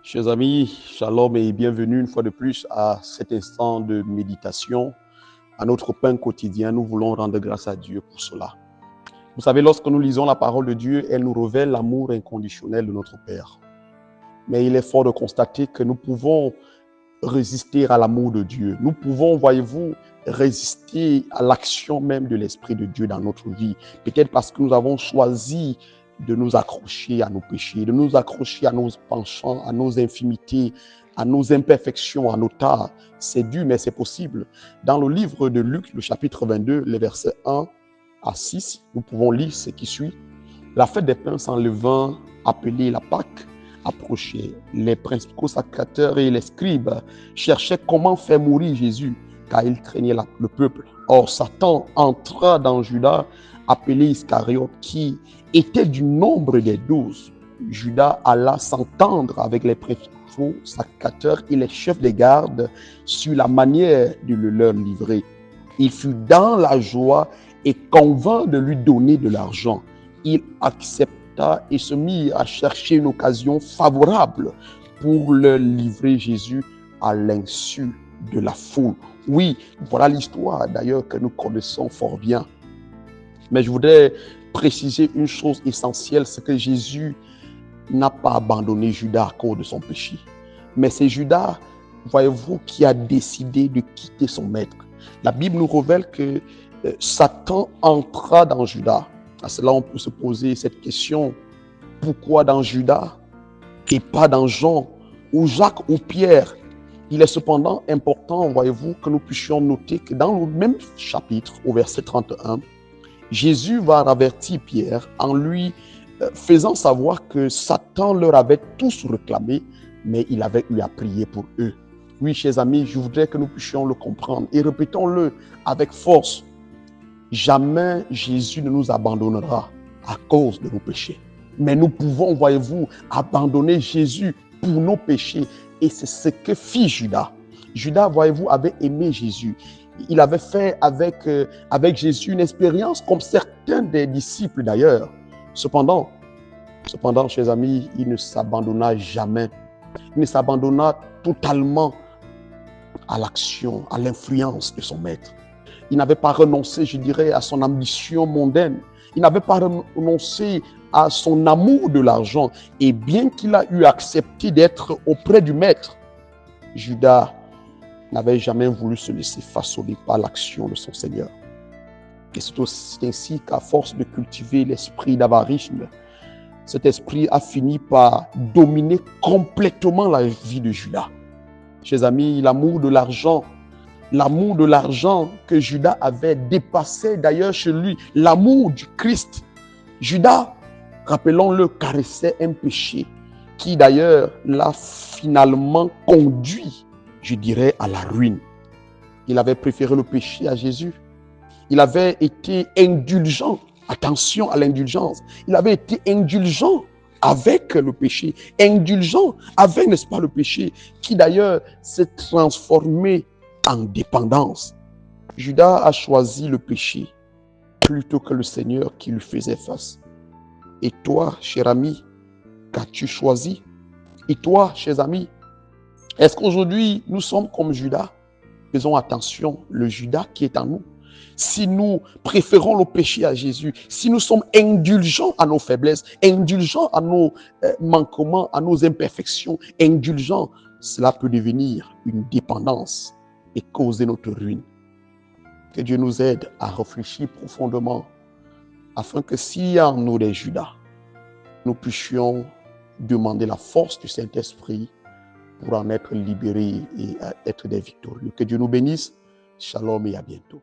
Chers amis, shalom et bienvenue une fois de plus à cet instant de méditation, à notre pain quotidien. Nous voulons rendre grâce à Dieu pour cela. Vous savez, lorsque nous lisons la parole de Dieu, elle nous révèle l'amour inconditionnel de notre Père. Mais il est fort de constater que nous pouvons résister à l'amour de Dieu. Nous pouvons, voyez-vous, résister à l'action même de l'Esprit de Dieu dans notre vie. Peut-être parce que nous avons choisi de nous accrocher à nos péchés, de nous accrocher à nos penchants, à nos infimités, à nos imperfections, à nos tares. C'est dur, mais c'est possible. Dans le livre de Luc, le chapitre 22, les versets 1 à 6, nous pouvons lire ce qui suit. La fête des pains sans levain, appelée la Pâque, approchait. Les principaux sacrificateurs et les scribes cherchaient comment faire mourir Jésus, car ils craignaient le peuple. Or, Satan entra dans Judas, appelé Iscariote, qui était du nombre des 12. Judas alla s'entendre avec les principaux sacrificateurs et les chefs des gardes sur la manière de le leur livrer. Il fut dans la joie et convint de lui donner de l'argent. Il accepta et se mit à chercher une occasion favorable pour leur livrer Jésus à l'insu de la foule. Oui, voilà l'histoire d'ailleurs que nous connaissons fort bien. Mais je voudrais préciser une chose essentielle, c'est que Jésus n'a pas abandonné Judas à cause de son péché. Mais c'est Judas, voyez-vous, qui a décidé de quitter son maître. La Bible nous révèle que Satan entra dans Judas. À cela, on peut se poser cette question. Pourquoi dans Judas et pas dans Jean ou Jacques ou Pierre? Il est cependant important, voyez-vous, que nous puissions noter que dans le même chapitre, au verset 31, Jésus va avertir Pierre en lui faisant savoir que Satan leur avait tous réclamé, mais il avait eu à prier pour eux. Oui, chers amis, je voudrais que nous puissions le comprendre et répétons-le avec force. Jamais Jésus ne nous abandonnera à cause de nos péchés. Mais nous pouvons, voyez-vous, abandonner Jésus pour nos péchés. Et c'est ce que fit Judas. Judas, voyez-vous, avait aimé Jésus. Il avait fait avec Jésus une expérience comme certains des disciples d'ailleurs. Cependant, chers amis, il ne s'abandonna jamais. Il ne s'abandonna totalement à l'action, à l'influence de son maître. Il n'avait pas renoncé, je dirais, à son ambition mondaine. Il n'avait pas renoncé à son amour de l'argent. Et bien qu'il a eu accepté d'être auprès du maître, Judas n'avait jamais voulu se laisser façonner par l'action de son Seigneur. Et c'est ainsi qu'à force de cultiver l'esprit d'avarisme, cet esprit a fini par dominer complètement la vie de Judas. Chers amis, l'amour de l'argent que Judas avait dépassé d'ailleurs chez lui l'amour du Christ. Judas, rappelons-le, caressait un péché qui d'ailleurs l'a finalement conduit, je dirais, à la ruine. Il avait préféré le péché à Jésus. Il avait été indulgent. Attention à l'indulgence. Il avait été indulgent avec le péché. Indulgent avec, n'est-ce pas, le péché qui d'ailleurs s'est transformé en dépendance. Judas a choisi le péché plutôt que le Seigneur qui lui faisait face. Et toi, cher ami, qu'as-tu choisi? Et toi, chers amis, est-ce qu'aujourd'hui, nous sommes comme Judas? Faisons attention, le Judas qui est en nous. Si nous préférons le péché à Jésus, si nous sommes indulgents à nos faiblesses, indulgents à nos manquements, à nos imperfections, indulgents, cela peut devenir une dépendance et causer notre ruine. Que Dieu nous aide à réfléchir profondément afin que s'il y a en nous des Judas, nous puissions demander la force du Saint-Esprit pour en être libérés et être des victorieux. Que Dieu nous bénisse. Shalom et à bientôt.